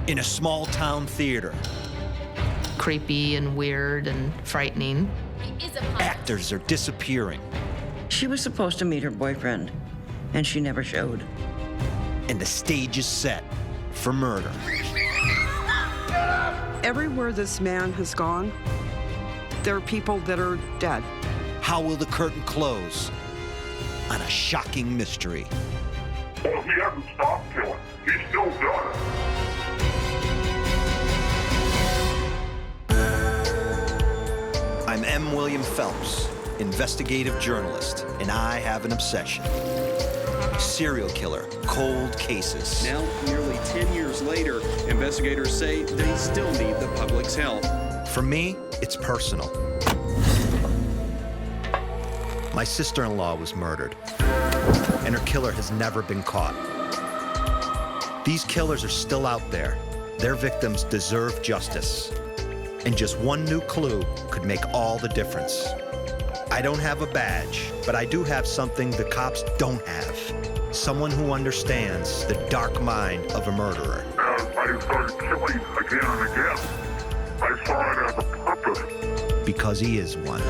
in a small-town theater. Creepy and weird and frightening. Actors are disappearing. She was supposed to meet her boyfriend, and she never showed. And the stage is set for murder. Everywhere this man has gone, there are people that are dead. How will the curtain close on a shocking mystery? Well, he hasn't stopped killing. He's still doing it. I'm M. William Phelps, investigative journalist, and I have an obsession. Serial killer, cold cases. Now, nearly 10 years later, investigators say they still need the public's help. For me, it's personal. My sister-in-law was murdered, and her killer has never been caught. These killers are still out there. Their victims deserve justice. And just one new clue could make all the difference. I don't have a badge, but I do have something the cops don't have. Someone who understands the dark mind of a murderer. As I started killing again and again, I saw it as a purpose. Because he is one.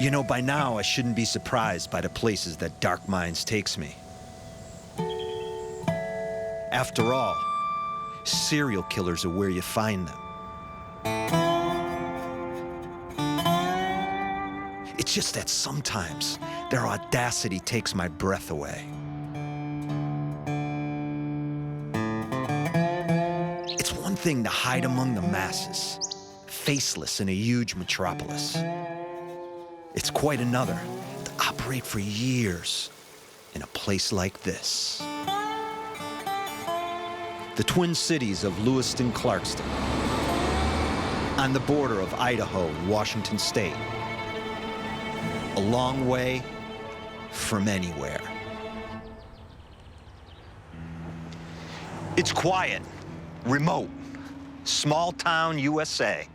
You know, by now, I shouldn't be surprised by the places that Dark Minds takes me. After all, serial killers are where you find them. It's just that sometimes their audacity takes my breath away. It's one thing to hide among the masses, faceless in a huge metropolis. It's quite another to operate for years in a place like this. The Twin Cities of Lewiston-Clarkston, on the border of Idaho and Washington State, a long way from anywhere. It's quiet, remote, small town USA.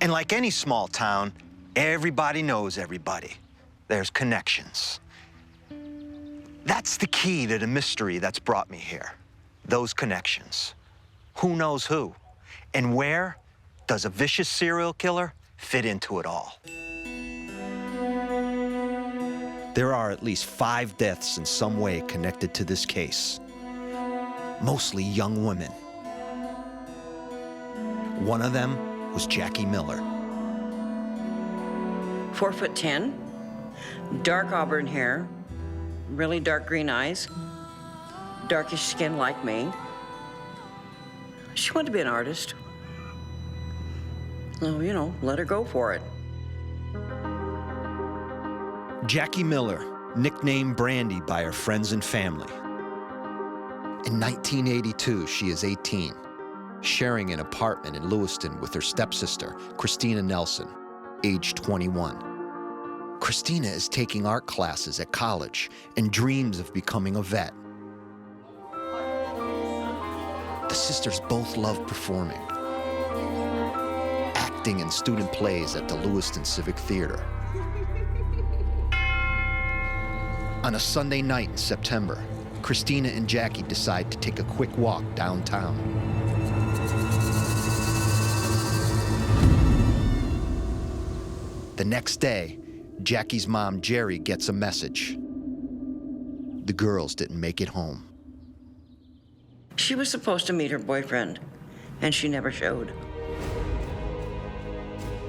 And like any small town, everybody knows everybody. There's connections. That's the key to the mystery that's brought me here. Those connections. Who knows who? And where does a vicious serial killer fit into it all? There are at least 5 deaths in some way connected to this case. Mostly young women. One of them was Jackie Miller. 4'10", dark auburn hair, really dark green eyes, darkish skin like me. She wanted to be an artist. So, you know, let her go for it. Jackie Miller, nicknamed Brandy by her friends and family. In 1982, she is 18, sharing an apartment in Lewiston with her stepsister, Christina Nelson, age 21. Christina is taking art classes at college and dreams of becoming a vet. The sisters both love performing, acting in student plays at the Lewiston Civic Theater. On a Sunday night in September, Christina and Jackie decide to take a quick walk downtown. The next day, Jackie's mom, Jerry, gets a message. The girls didn't make it home. She was supposed to meet her boyfriend, and she never showed.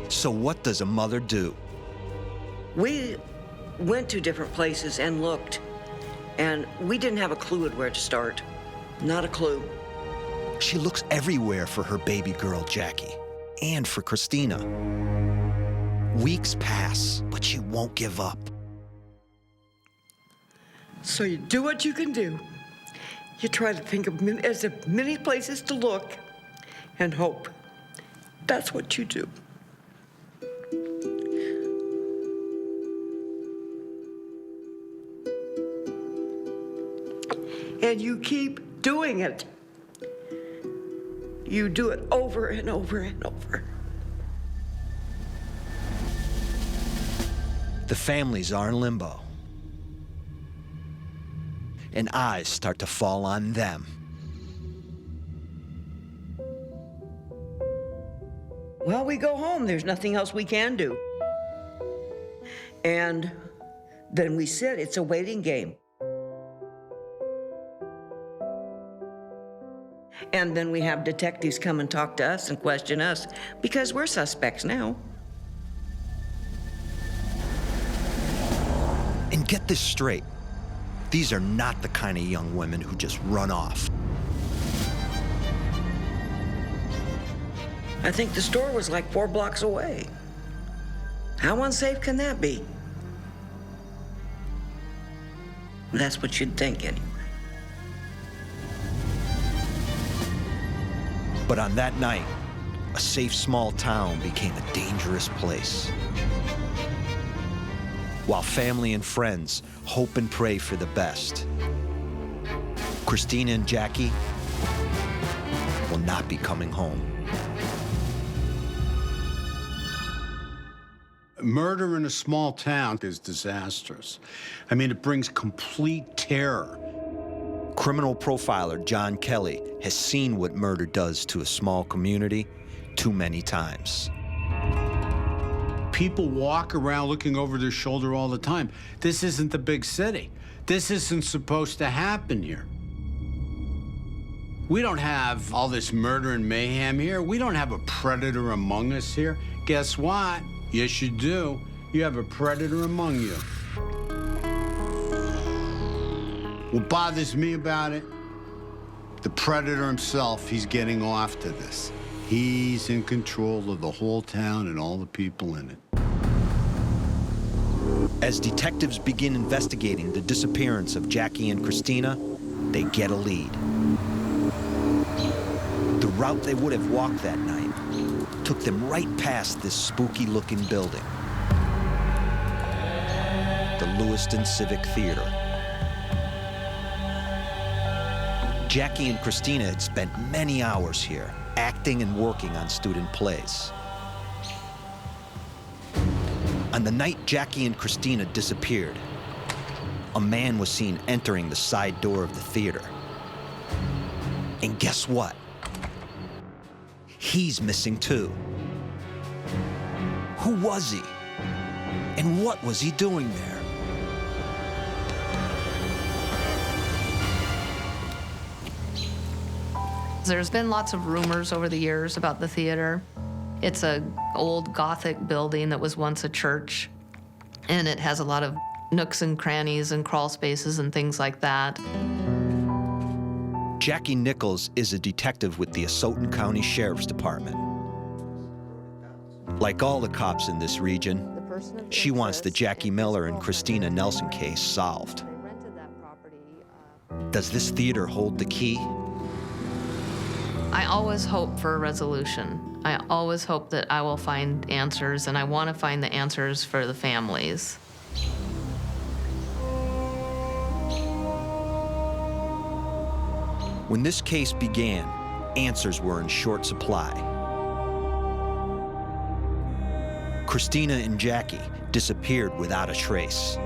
So what does a mother do? We went to different places and looked, and we didn't have a clue at where to start. Not a clue. She looks everywhere for her baby girl, Jackie, and for Christina. Weeks pass, but she won't give up. So you do what you can do. You try to think of as many places to look and hope. That's what you do. And you keep doing it. You do it over and over and over. The families are in limbo. And eyes start to fall on them. Well, we go home. There's nothing else we can do. And then we sit. It's a waiting game. And then we have detectives come and talk to us and question us because we're suspects now. And get this straight. These are not the kind of young women who just run off. I think the store was like 4 blocks away. How unsafe can that be? That's what you'd think anyway. But on that night, a safe small town became a dangerous place. While family and friends hope and pray for the best, Christina and Jackie will not be coming home. Murder in a small town is disastrous. I mean, it brings complete terror. Criminal profiler John Kelly has seen what murder does to a small community too many times. People walk around looking over their shoulder all the time. This isn't the big city. This isn't supposed to happen here. We don't have all this murder and mayhem here. We don't have a predator among us here. Guess what? Yes, you do. You have a predator among you. What bothers me about it, the predator himself, he's getting off to this. He's in control of the whole town and all the people in it. As detectives begin investigating the disappearance of Jackie and Christina, they get a lead. The route they would have walked that night took them right past this spooky-looking building, the Lewiston Civic Theater. Jackie and Christina had spent many hours here, acting and working on student plays. On the night Jackie and Christina disappeared, a man was seen entering the side door of the theater. And guess what? He's missing too. Who was he? And what was he doing there? There's been lots of rumors over the years about the theater. It's an old Gothic building that was once a church, and it has a lot of nooks and crannies and crawl spaces and things like that. Jackie Nichols is a detective with the Asotin County Sheriff's Department. Like all the cops in this region, she wants the Jackie Miller and Christina Nelson case solved. Does this theater hold the key? I always hope for a resolution. I always hope that I will find answers, and I want to find the answers for the families. When this case began, answers were in short supply. Christina and Jackie disappeared without a trace.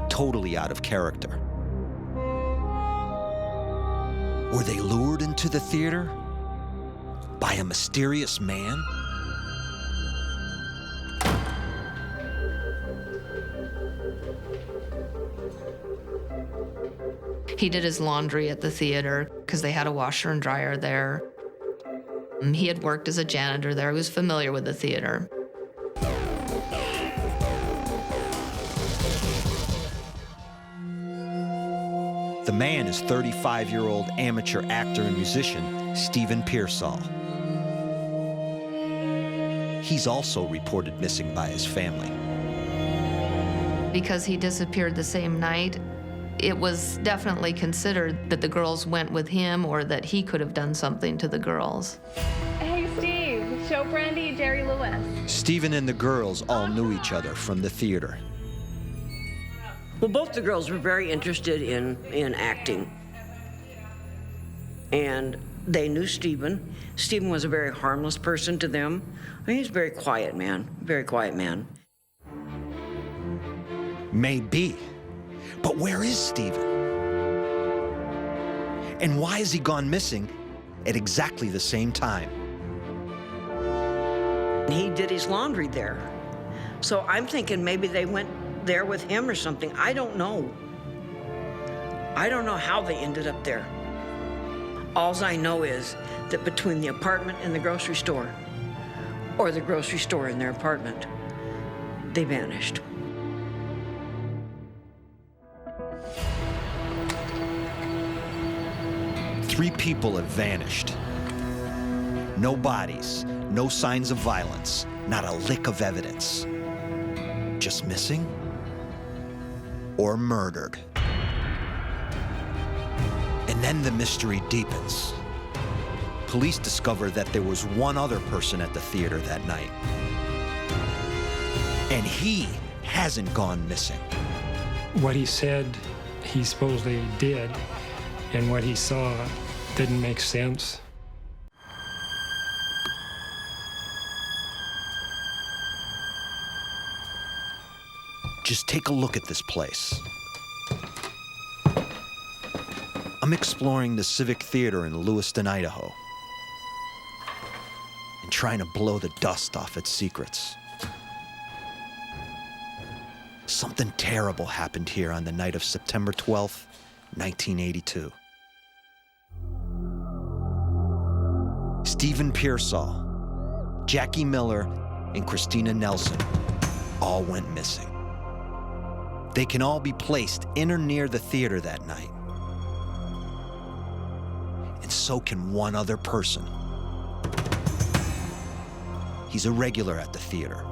Totally out of character. Were they lured into the theater by a mysterious man? He did his laundry at the theater because they had a washer and dryer there. He had worked as a janitor there. He was familiar with the theater. The man is 35-year-old amateur actor and musician Stephen Pearsall. He's also reported missing by his family. Because he disappeared the same night, it was definitely considered that the girls went with him or that he could have done something to the girls. Hey, Steve. Show Brandy Jerry Lewis. Stephen and the girls all knew each other from the theater. Well, both the girls were very interested in acting. And they knew Stephen. Stephen was a very harmless person to them. I mean, he's a very quiet man, very quiet man. Maybe. But where is Stephen? And why has he gone missing at exactly the same time? He did his laundry there. So I'm thinking maybe they went there with him or something. I don't know. I don't know how they ended up there. All I know is that between the apartment and the grocery store, or the grocery store and their apartment, they vanished. Three people have vanished. No bodies, no signs of violence, not a lick of evidence. Just missing or murdered. And then the mystery deepens. Police discover that there was one other person at the theater that night. And he hasn't gone missing. What he said he supposedly did and what he saw didn't make sense. Just take a look at this place. I'm exploring the Civic Theater in Lewiston, Idaho, and trying to blow the dust off its secrets. Something terrible happened here on the night of September 12th, 1982. Stephen Pearsall, Jackie Miller, and Christina Nelson all went missing. They can all be placed in or near the theater that night. And so can one other person. He's a regular at the theater,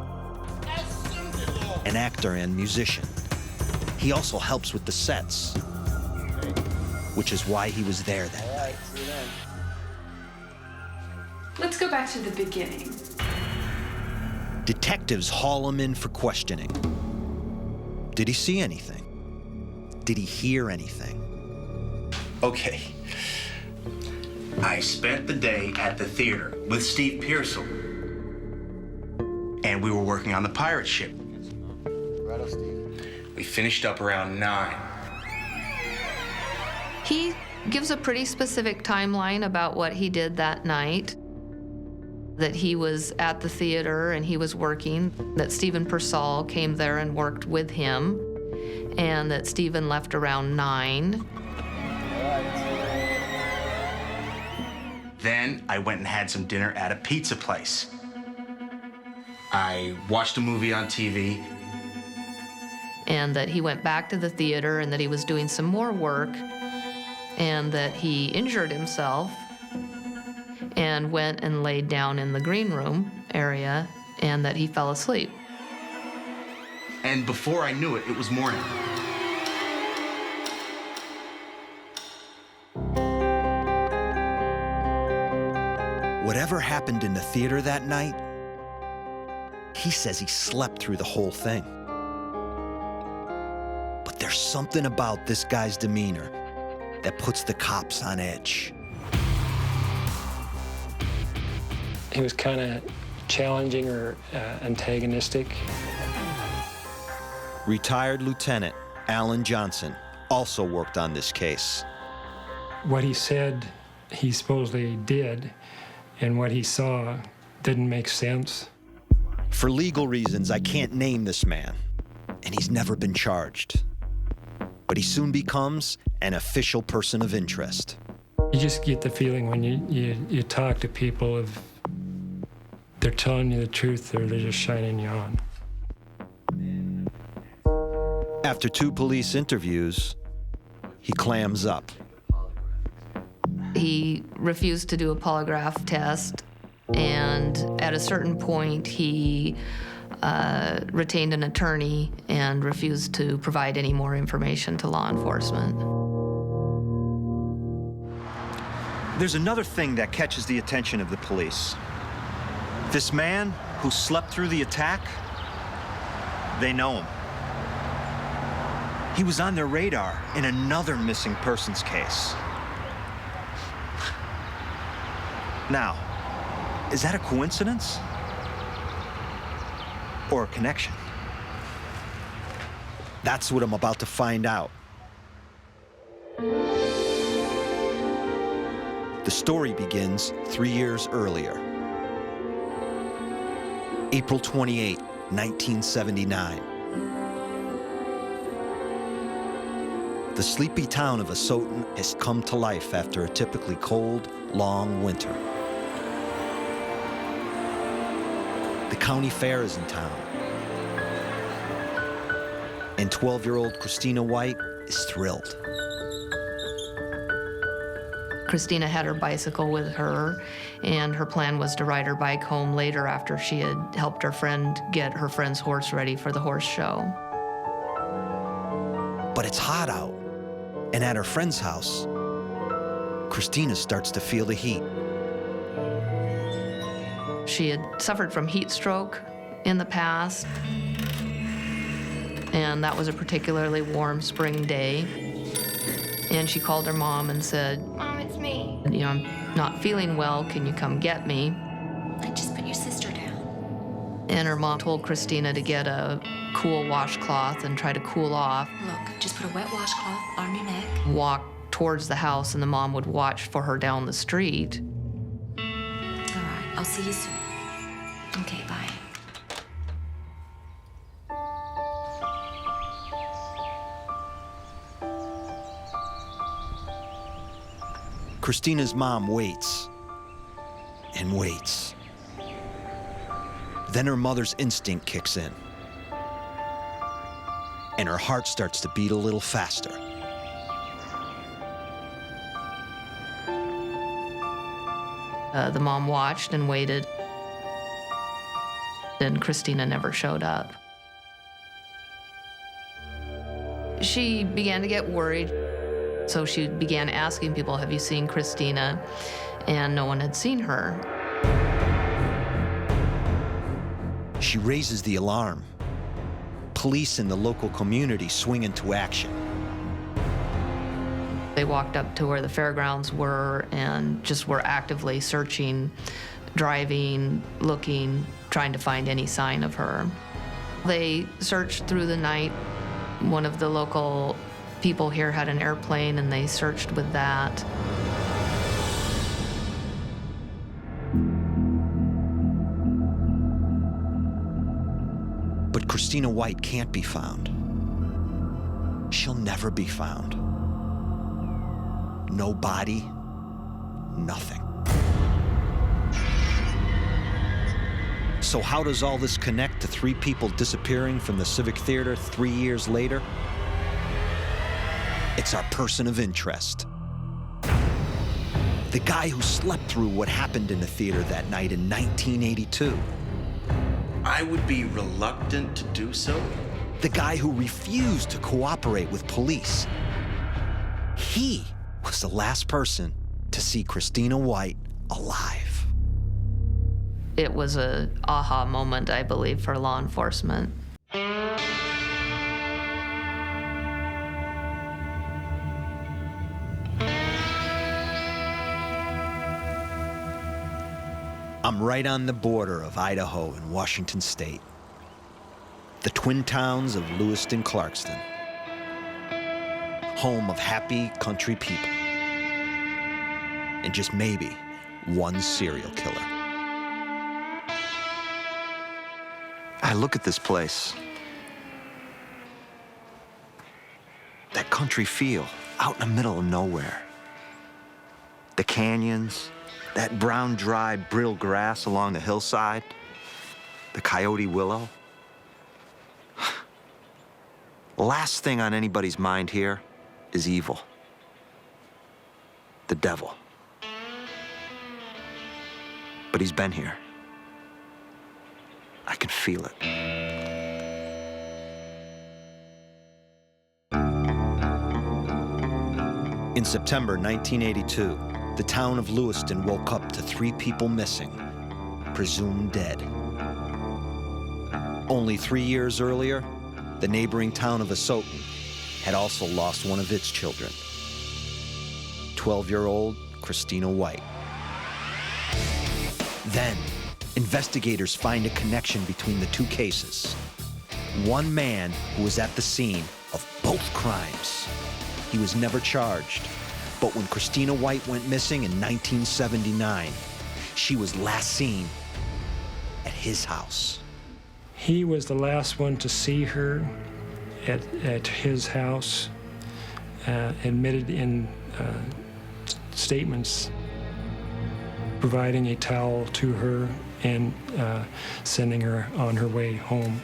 an actor and musician. He also helps with the sets, which is why he was there that night. Let's go back to the beginning. Detectives haul him in for questioning. Did he see anything? Did he hear anything? Okay. I spent the day at the theater with Steve Pearsall. And we were working on the pirate ship. We finished up around 9. He gives a pretty specific timeline about what he did that night. That he was at the theater and he was working, that Stephen Pearsall came there and worked with him, and that Stephen left around 9. Then I went and had some dinner at a pizza place. I watched a movie on TV. And that he went back to the theater and that he was doing some more work, and that he injured himself and went and laid down in the green room area, and that he fell asleep. And before I knew it, it was morning. Whatever happened in the theater that night, he says he slept through the whole thing. But there's something about this guy's demeanor that puts the cops on edge. He was kind of challenging or antagonistic. Retired Lieutenant Alan Johnson also worked on this case. What he said he supposedly did and what he saw didn't make sense. For legal reasons, I can't name this man, and he's never been charged. But he soon becomes an official person of interest. You just get the feeling when you talk to people of they're telling you the truth or they're just shining you on. After 2 police interviews, he clams up. He refused to do a polygraph test, and at a certain point, he retained an attorney and refused to provide any more information to law enforcement. There's another thing that catches the attention of the police. This man who slept through the attack, they know him. He was on their radar in another missing persons case. Now, is that a coincidence? Or a connection? That's what I'm about to find out. The story begins 3 years earlier. April 28, 1979. The sleepy town of Asotin has come to life after a typically cold, long winter. The county fair is in town. And 12-year-old Christina White is thrilled. Christina had her bicycle with her, and her plan was to ride her bike home later after she had helped her friend get her friend's horse ready for the horse show. But it's hot out, and at her friend's house, Christina starts to feel the heat. She had suffered from heat stroke in the past, and that was a particularly warm spring day. And she called her mom and said, Mom, it's me. you know, I'm not feeling well, can you come get me? I just put your sister down. And her mom told Christina to get a cool washcloth and try to cool off. Look, just put a wet washcloth on your neck. Walk towards the house, and the mom would watch for her down the street. All right, I'll see you soon. Okay, bye. Christina's mom waits and waits. Then her mother's instinct kicks in, and her heart starts to beat a little faster. The mom watched and waited, and Christina never showed up. She began to get worried, so she began asking people, have you seen Christina? And no one had seen her. She raises the alarm. Police in the local community swing into action. They walked up to where the fairgrounds were and just were actively searching, driving, looking, trying to find any sign of her. They searched through the night. One of the local people here had an airplane, and they searched with that. But Christina White can't be found. She'll never be found. No body, nothing. So how does all this connect to 3 people disappearing from the Civic Theater 3 years later? It's our person of interest. The guy who slept through what happened in the theater that night in 1982. I would be reluctant to do so. The guy who refused to cooperate with police. He was the last person to see Christina White alive. It was a aha moment, I believe, for law enforcement. I'm right on the border of Idaho and Washington State. The twin towns of Lewiston, Clarkston. Home of happy country people. And just maybe one serial killer. I look at this place. That country feel out in the middle of nowhere. The canyons, that brown, dry, brittle grass along the hillside, the coyote willow. Last thing on anybody's mind here is evil. The devil. But he's been here. I can feel it. In September 1982, the town of Lewiston woke up to 3 people missing, presumed dead. Only 3 years earlier, the neighboring town of Asotin had also lost one of its children, 12-year-old Christina White. Then, investigators find a connection between the two cases. One man who was at the scene of both crimes. He was never charged, but when Christina White went missing in 1979, she was last seen at his house. He was the last one to see her at his house, admitted in statements, providing a towel to her and sending her on her way home.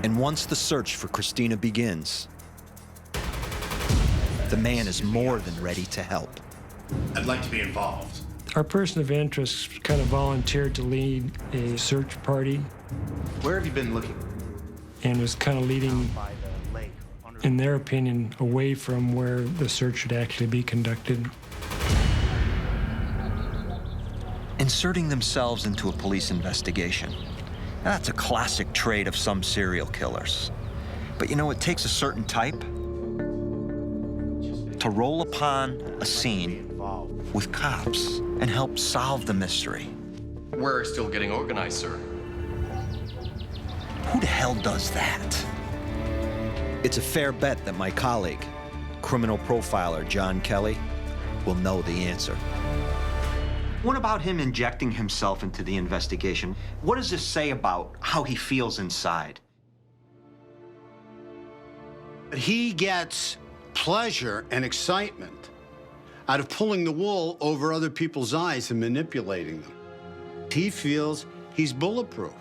And once the search for Christina begins, the man is more than ready to help. I'd like to be involved. Our person of interest kind of volunteered to lead a search party. Where have you been looking? And was kind of leading, in their opinion, away from where the search should actually be conducted. Inserting themselves into a police investigation. That's a classic trait of some serial killers. But you know, it takes a certain type to roll upon a scene with cops and help solve the mystery. We're still getting organized, sir. Who the hell does that? It's a fair bet that my colleague, criminal profiler John Kelly, will know the answer. What about him injecting himself into the investigation? What does this say about how he feels inside? He gets pleasure and excitement out of pulling the wool over other people's eyes and manipulating them. He feels he's bulletproof.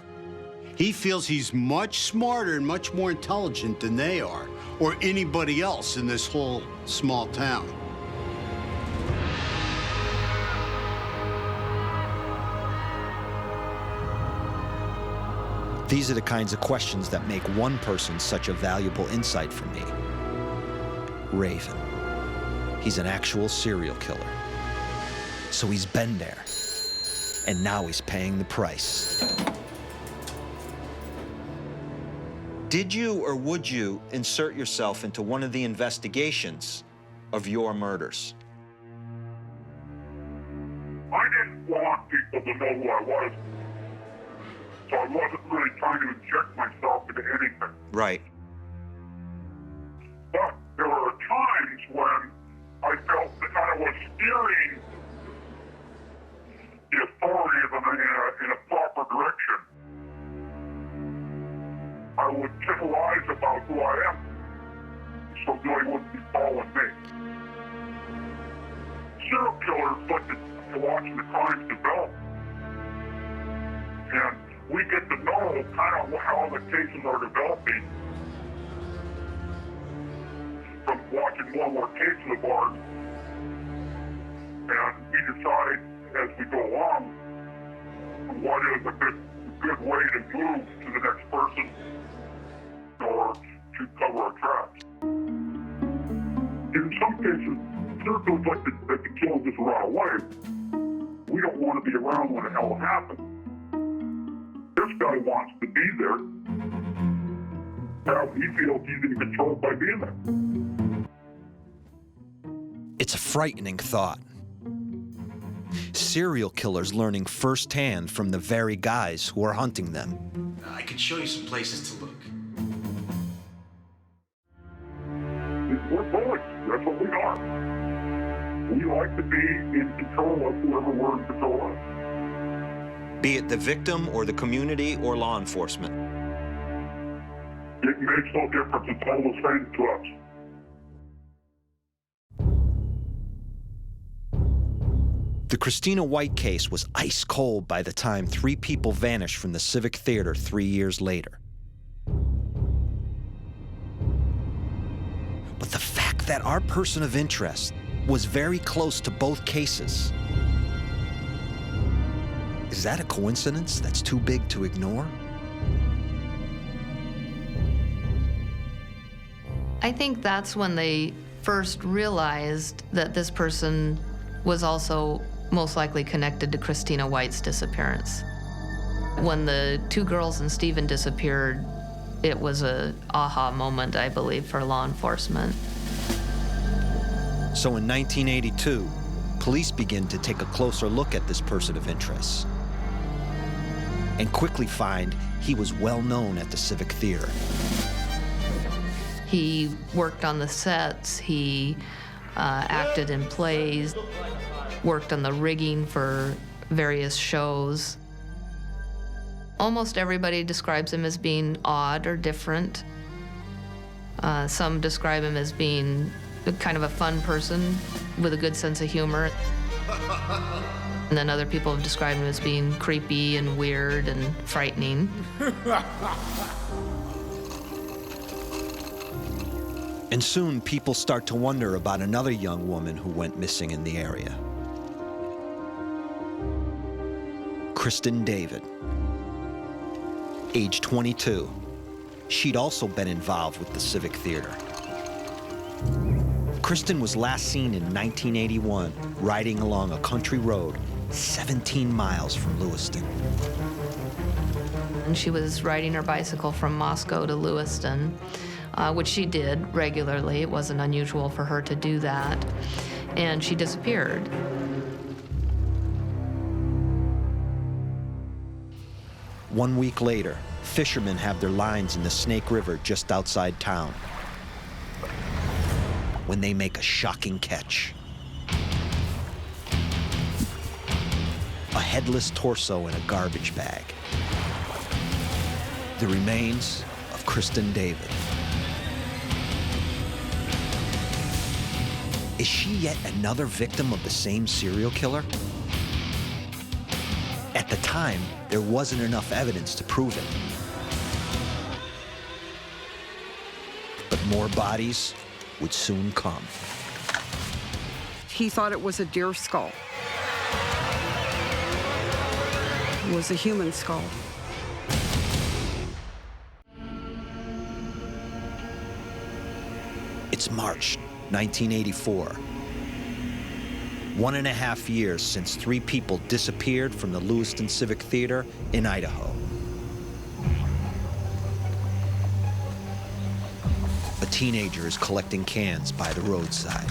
He feels he's much smarter and much more intelligent than they are, or anybody else in this whole small town. These are the kinds of questions that make one person such a valuable insight for me. Raven. He's an actual serial killer. So he's been there, and now he's paying the price. Did you or would you insert yourself into one of the investigations of your murders? I didn't want people to know who I was, so I wasn't really trying to inject myself into anything. Right. But there were times when I felt that I was steering the authorities in a proper direction. I would tell lies about who I am, so they wouldn't be following me. Serial killers like to watch the crimes develop. And we get to know kind of how the cases are developing from watching more and more cases of ours. And we decide as we go along what is a good way to move to the next person or to cover our tracks. In some cases, serial killers like the killer just run away. We don't want to be around when the hell it happens. This guy wants to be there. How he feels he's in control by being there. It's a frightening thought. Serial killers learning firsthand from the very guys who are hunting them. I could show you some places to look. We're bullies. That's what we are. We like to be in control of whoever we're in control of. Be it the victim or the community or law enforcement. It makes no difference. It's all the same to us. The Christina White case was ice cold by the time 3 people vanished from the Civic Theater 3 years later. But the fact that our person of interest was very close to both cases, is that a coincidence that's too big to ignore? I think that's when they first realized that this person was also most likely connected to Christina White's disappearance. When the 2 girls and Stephen disappeared, It was a aha moment, I believe, for law enforcement. So in 1982, police begin to take a closer look at this person of interest and quickly find he was well known at the Civic Theater. He worked on the sets, he acted in plays, worked on the rigging for various shows. Almost everybody describes him as being odd or different. Some describe him as being kind of a fun person with a good sense of humor. And then other people have described him as being creepy and weird and frightening. And soon people start to wonder about another young woman who went missing in the area. Kristen David, age 22. She'd also been involved with the Civic Theater. Kristen was last seen in 1981 riding along a country road 17 miles from Lewiston. And she was riding her bicycle from Moscow to Lewiston, which she did regularly. It wasn't unusual for her to do that. And she disappeared. One week later, fishermen have their lines in the Snake River just outside town when they make a shocking catch. A headless torso in a garbage bag. The remains of Kristen David. Is she yet another victim of the same serial killer? At the time, there wasn't enough evidence to prove it. But more bodies would soon come. He thought it was a deer skull. It was a human skull. It's March 1984. 1.5 years since 3 people disappeared from the Lewiston Civic Theater in Idaho. A teenager is collecting cans by the roadside.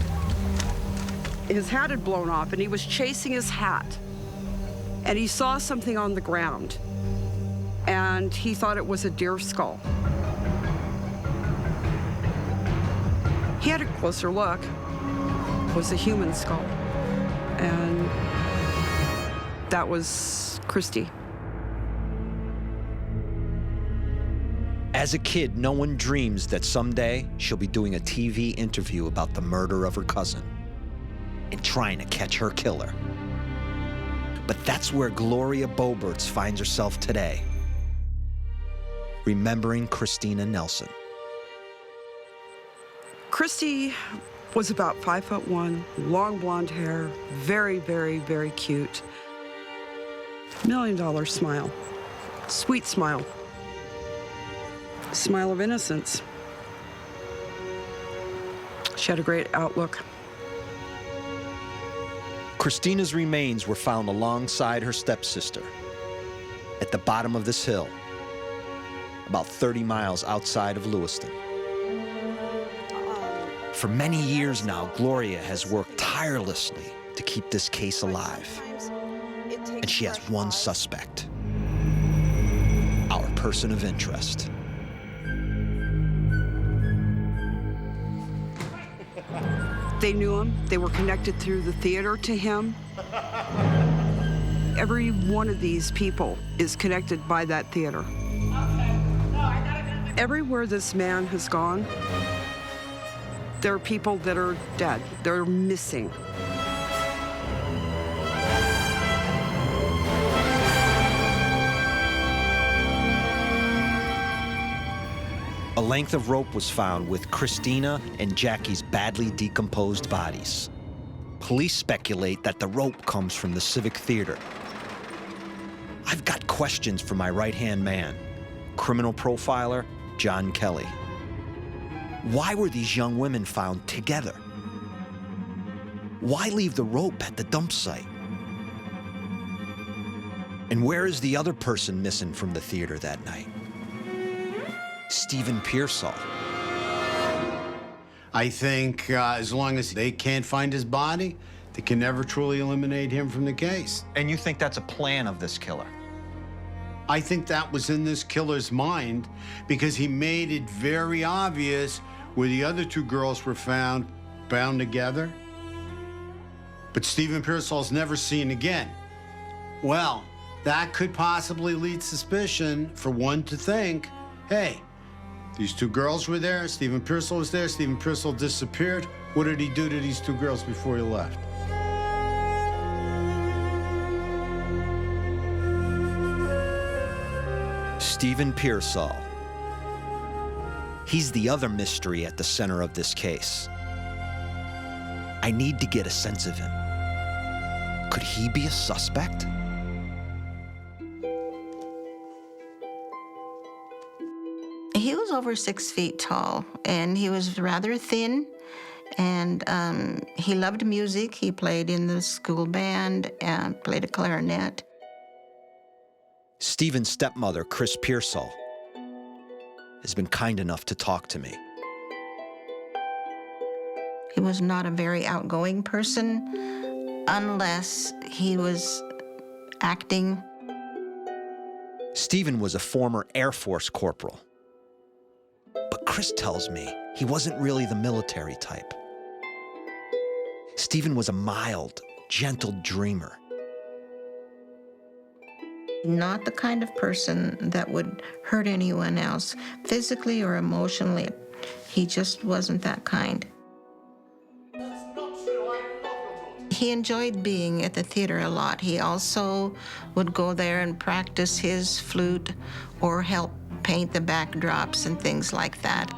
His hat had blown off, and he was chasing his hat. And he saw something on the ground, and he thought it was a deer skull. He had a closer look. It was a human skull. And that was Christy. As a kid, no one dreams that someday she'll be doing a TV interview about the murder of her cousin and trying to catch her killer. But that's where Gloria Boberts finds herself today, remembering Christina Nelson. Christy was about 5'1", long blonde hair, very, very, very cute. $1 million smile, sweet smile. Smile of innocence. She had a great outlook. Christina's remains were found alongside her stepsister at the bottom of this hill, about 30 miles outside of Lewiston. For many years now, Gloria has worked tirelessly to keep this case alive. And she has one suspect, our person of interest. They knew him. They were connected through the theater to him. Every one of these people is connected by that theater. Everywhere this man has gone, there are people that are dead. They're missing. A length of rope was found with Christina and Jackie's badly decomposed bodies. Police speculate that the rope comes from the Civic Theater. I've got questions for my right-hand man, criminal profiler John Kelly. Why were these young women found together? Why leave the rope at the dump site? And where is the other person missing from the theater that night? Stephen Pearsall. I think as long as they can't find his body, they can never truly eliminate him from the case. And you think that's a plan of this killer? I think that was in this killer's mind because he made it very obvious where the other two girls were found bound together. But Stephen Pearsall's never seen again. Well, that could possibly lead suspicion for one to think, hey, these two girls were there, Stephen Pearsall was there, Stephen Pearsall disappeared. What did he do to these two girls before he left? Stephen Pearsall. He's the other mystery at the center of this case. I need to get a sense of him. Could he be a suspect? He was over 6 feet tall, and he was rather thin, and he loved music. He played in the school band and played a clarinet. Stephen's stepmother, Chris Pearsall, has been kind enough to talk to me. He was not a very outgoing person unless he was acting. Stephen was a former Air Force corporal. But Chris tells me he wasn't really the military type. Stephen was a mild, gentle dreamer. Not the kind of person that would hurt anyone else, physically or emotionally. He just wasn't that kind. He enjoyed being at the theater a lot. He also would go there and practice his flute or help paint the backdrops and things like that.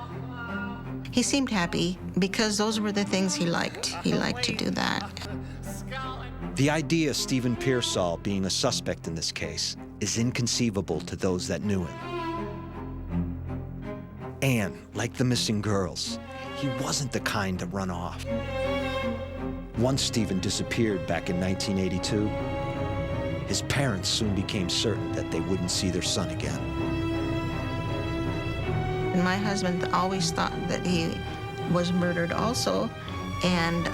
He seemed happy because those were the things he liked. He liked to do that. The idea of Stephen Pearsall being a suspect in this case is inconceivable to those that knew him. And, like the missing girls, he wasn't the kind to run off. Once Stephen disappeared back in 1982, his parents soon became certain that they wouldn't see their son again. And my husband always thought that he was murdered also, and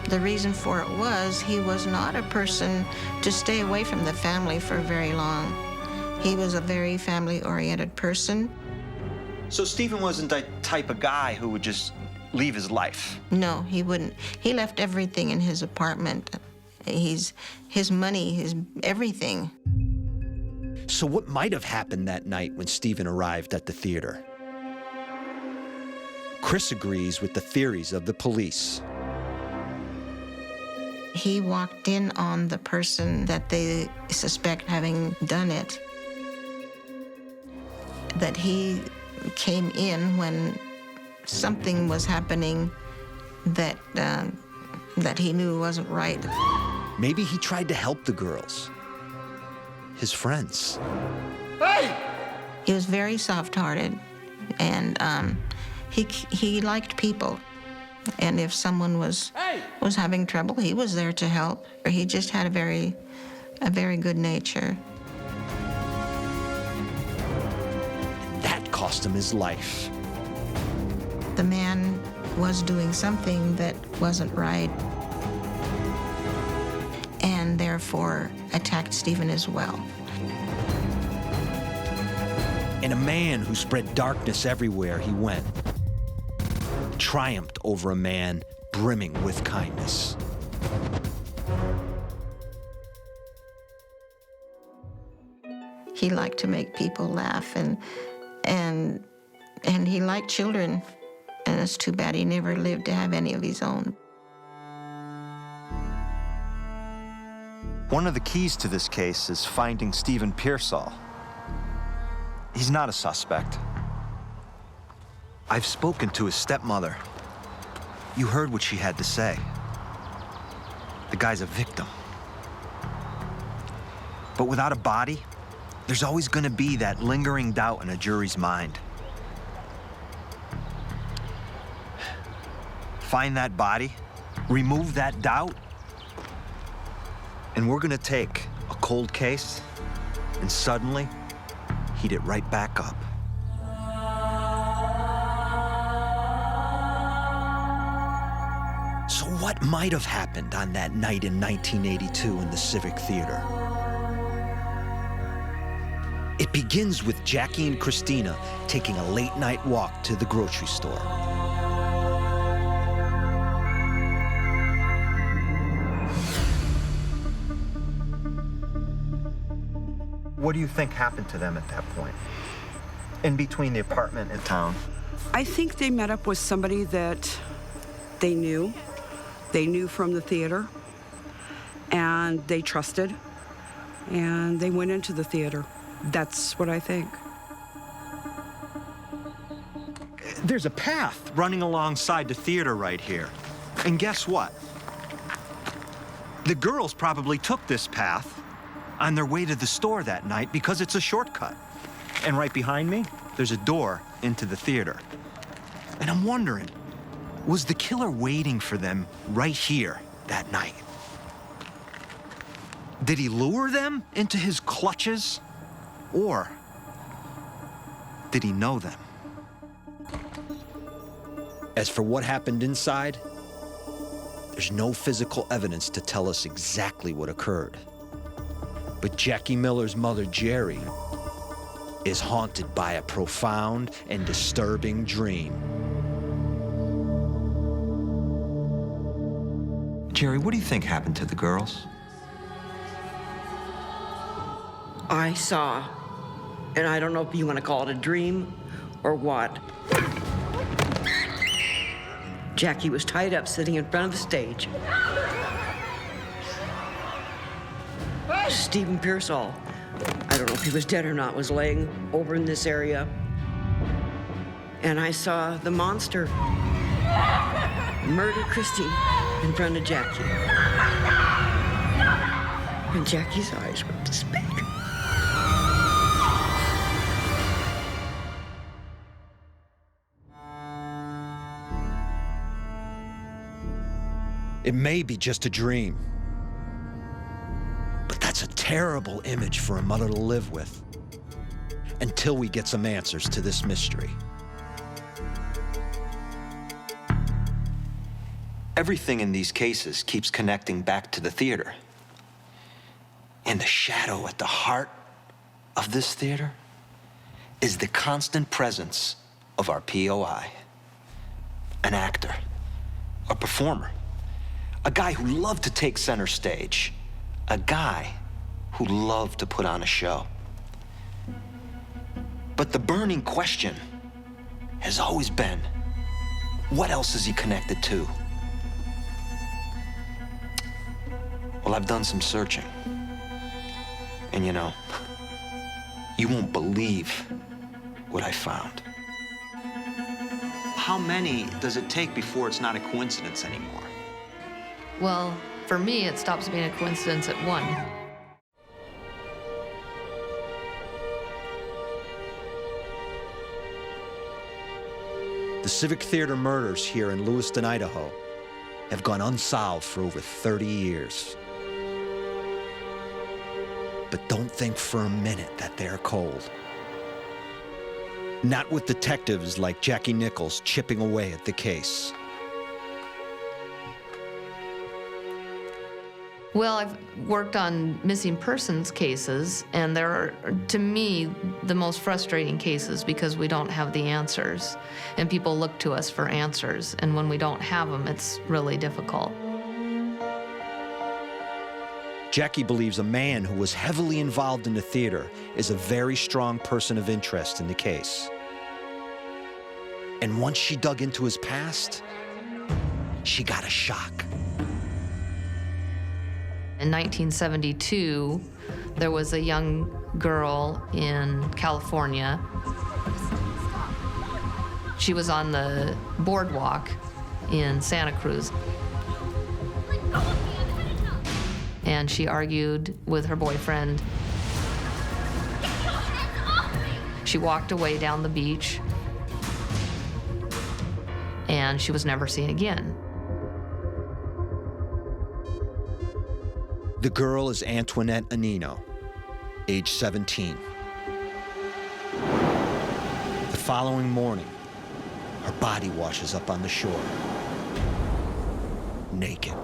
the reason for it was he was not a person to stay away from the family for very long. He was a very family-oriented person. So Stephen wasn't the type of guy who would just leave his life? No, he wouldn't. He left everything in his apartment. His money, his everything. So what might have happened that night when Stephen arrived at the theater? Chris agrees with the theories of the police. He walked in on the person that they suspect having done it. That he came in when something was happening that he knew wasn't right. Maybe he tried to help the girls, his friends. Hey! He was very soft-hearted, and he liked people. And if someone was having trouble, he was there to help. He just had a very good nature. That cost him his life. The man was doing something that wasn't right, and therefore attacked Stephen as well. And a man who spread darkness everywhere he went triumphed over a man brimming with kindness. He liked to make people laugh, and he liked children, and it's too bad he never lived to have any of his own. One of the keys to this case is finding Stephen Pearsall. He's not a suspect. I've spoken to his stepmother. You heard what she had to say. The guy's a victim. But without a body, there's always going to be that lingering doubt in a jury's mind. Find that body, remove that doubt, and we're going to take a cold case and suddenly heat it right back up. what might have happened on that night in 1982 in the Civic Theater. It begins with Jackie and Christina taking a late-night walk to the grocery store. What do you think happened to them at that point, in between the apartment and town? I think they met up with somebody that they knew from the theater, and they trusted, and they went into the theater. That's what I think. There's a path running alongside the theater right here. And guess what? The girls probably took this path on their way to the store that night because it's a shortcut. And right behind me, there's a door into the theater. And I'm wondering, was the killer waiting for them right here that night? Did he lure them into his clutches? Or did he know them? As for what happened inside, there's no physical evidence to tell us exactly what occurred. But Jackie Miller's mother, Jerry, is haunted by a profound and disturbing dream. Jerry, what do you think happened to the girls? I saw, and I don't know if you want to call it a dream or what. Jackie was tied up sitting in front of the stage. Stephen Pearsall, I don't know if he was dead or not, was laying over in this area. And I saw the monster murder Christine in front of Jackie. And Jackie's eyes were this big. It may be just a dream, but that's a terrible image for a mother to live with until we get some answers to this mystery. Everything in these cases keeps connecting back to the theater. And the shadow at the heart of this theater is the constant presence of our POI, an actor, a performer, a guy who loved to take center stage, a guy who loved to put on a show. But the burning question has always been, what else is he connected to? Well, I've done some searching. And you know, you won't believe what I found. How many does it take before it's not a coincidence anymore? Well, for me, it stops being a coincidence at 1. The Civic Theater murders here in Lewiston, Idaho, have gone unsolved for over 30 years. But don't think for a minute that they're cold. Not with detectives like Jackie Nichols chipping away at the case. Well, I've worked on missing persons cases, and they're, to me, the most frustrating cases because we don't have the answers, and people look to us for answers, and when we don't have them, it's really difficult. Jackie believes a man who was heavily involved in the theater is a very strong person of interest in the case. And once she dug into his past, she got a shock. In 1972, there was a young girl in California. She was on the boardwalk in Santa Cruz. And she argued with her boyfriend. She walked away down the beach, and she was never seen again. The girl is Antoinette Anino, age 17. The following morning, her body washes up on the shore. naked.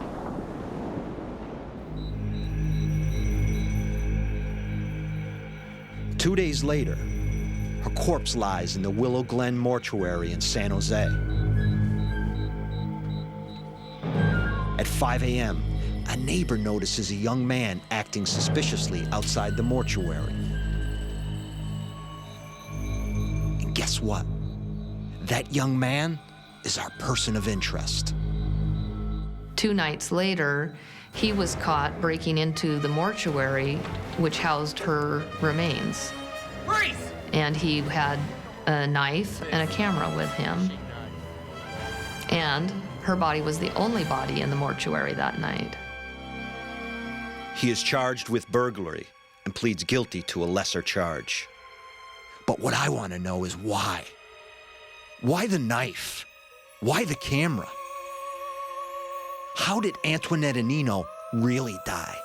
Two days later, her corpse lies in the Willow Glen mortuary in San Jose. At 5 a.m., a neighbor notices a young man acting suspiciously outside the mortuary. And guess what? That young man is our person of interest. 2 nights later, he was caught breaking into the mortuary, which housed her remains. Freeze! And he had a knife and a camera with him. And her body was the only body in the mortuary that night. He is charged with burglary and pleads guilty to a lesser charge. But what I want to know is why? Why the knife? Why the camera? How did Antoinette and Nino really die?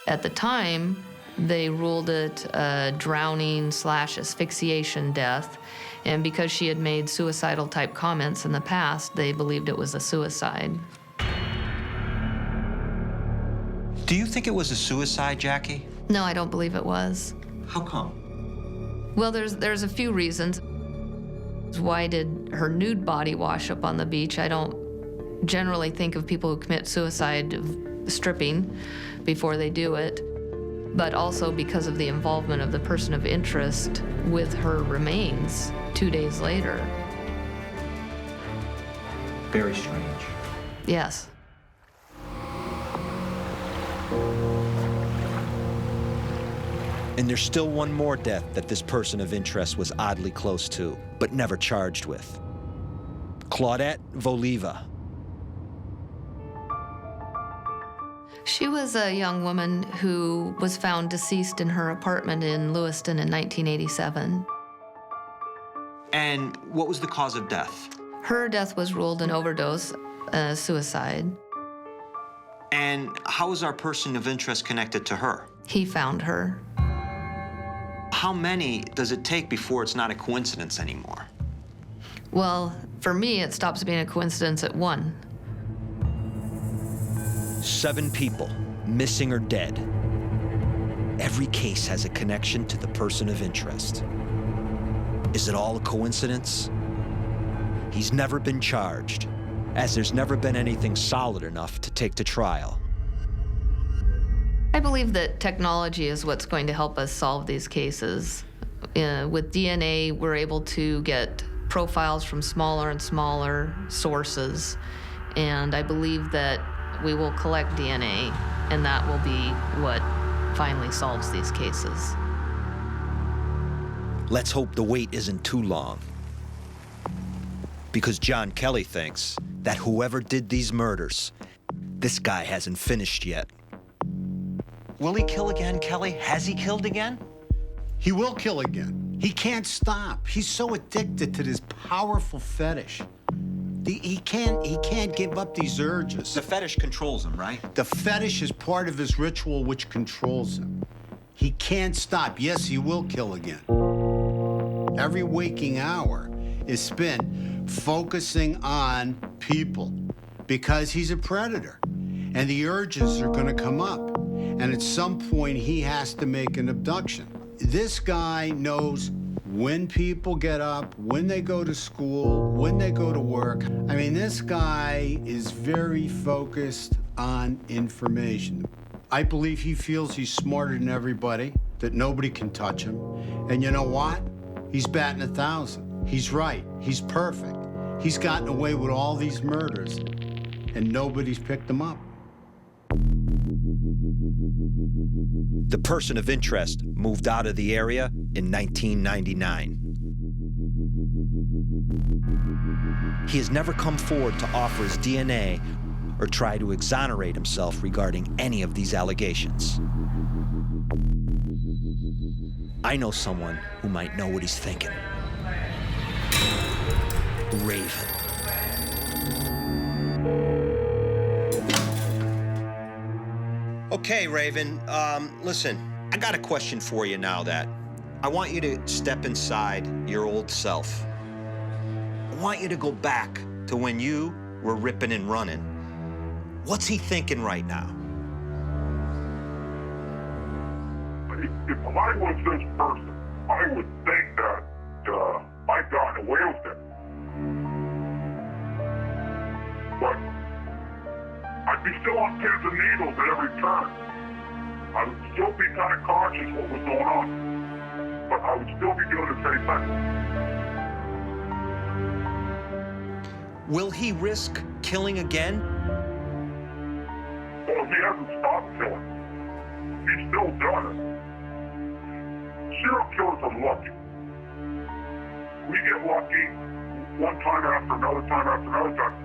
At the time, they ruled it a drowning/asphyxiation death, and because she had made suicidal type comments in the past, they believed it was a suicide. Do you think it was a suicide, Jackie? No, I don't believe it was. How come? Well, there's a few reasons. Why did her nude body wash up on the beach? I don't generally think of people who commit suicide of stripping before they do it, but also because of the involvement of the person of interest with her remains 2 days later. Very strange. Yes. And there's still one more death that this person of interest was oddly close to, but never charged with. Claudette Voliva. She was a young woman who was found deceased in her apartment in Lewiston in 1987. And what was the cause of death? Her death was ruled an overdose, suicide. And how is our person of interest connected to her? He found her. How many does it take before it's not a coincidence anymore? Well, for me, it stops being a coincidence at 1. 7 people, missing or dead. Every case has a connection to the person of interest. Is it all a coincidence? He's never been charged, as there's never been anything solid enough to take to trial. I believe that technology is what's going to help us solve these cases. With DNA, we're able to get profiles from smaller and smaller sources, and I believe that we will collect DNA, and that will be what finally solves these cases. Let's hope the wait isn't too long. Because John Kelly thinks that whoever did these murders, this guy hasn't finished yet. Will he kill again, Kelly? Has he killed again? He will kill again. He can't stop. He's so addicted to this powerful fetish. He can't give up these urges. The fetish controls him, right? The fetish is part of his ritual which controls him. He can't stop. Yes, he will kill again. Every waking hour is spent focusing on people because he's a predator. And the urges are going to come up. And at some point, he has to make an abduction. This guy knows when people get up, when they go to school, when they go to work. I mean, this guy is very focused on information. I believe he feels he's smarter than everybody, that nobody can touch him. And you know what? He's batting 1,000. He's right. He's perfect. He's gotten away with all these murders, and nobody's picked him up. The person of interest moved out of the area in 1999. He has never come forward to offer his DNA or try to exonerate himself regarding any of these allegations. I know someone who might know what he's thinking. Raven. Okay, Raven, listen, I got a question for you now that I want you to step inside your old self. want you to go back to when you were ripping and running. What's he thinking right now? If I was this person, I would think that I'd gotten away with it. But I'd be still on pins and needles at every turn. I would still be kind of cautious what was going on. But I would still be doing the same thing. Will he risk killing again? Well, he hasn't stopped killing. He's still done it. Serial killers are lucky. We get lucky one time after another time after another time.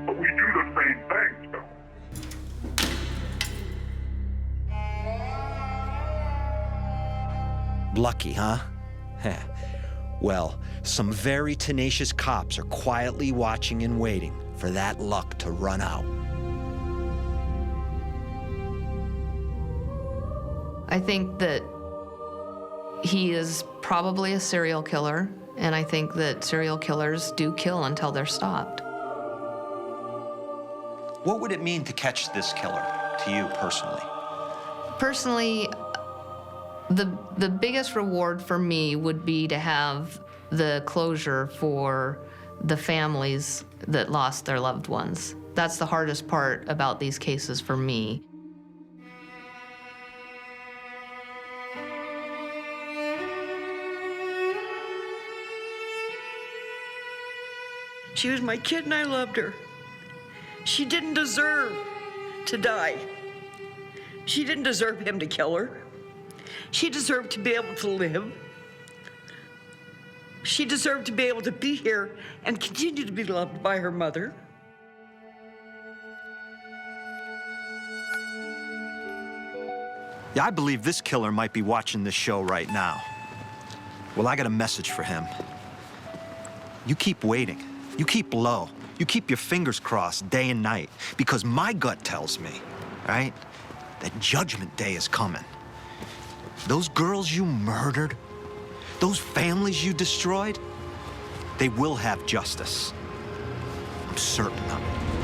But we do the same thing still. Lucky, huh? Heh. Well, some very tenacious cops are quietly watching and waiting for that luck to run out. I think that he is probably a serial killer, and I think that serial killers do kill until they're stopped. What would it mean to catch this killer, to you personally? Personally, the biggest reward for me would be to have the closure for the families that lost their loved ones. That's the hardest part about these cases for me. She was my kid and I loved her. She didn't deserve to die. She didn't deserve him to kill her. She deserved to be able to live. She deserved to be able to be here and continue to be loved by her mother. Yeah, I believe this killer might be watching this show right now. Well, I got a message for him. You keep waiting. You keep low. You keep your fingers crossed day and night, because my gut tells me, right, that Judgment Day is coming. Those girls you murdered, those families you destroyed, they will have justice. I'm certain of it.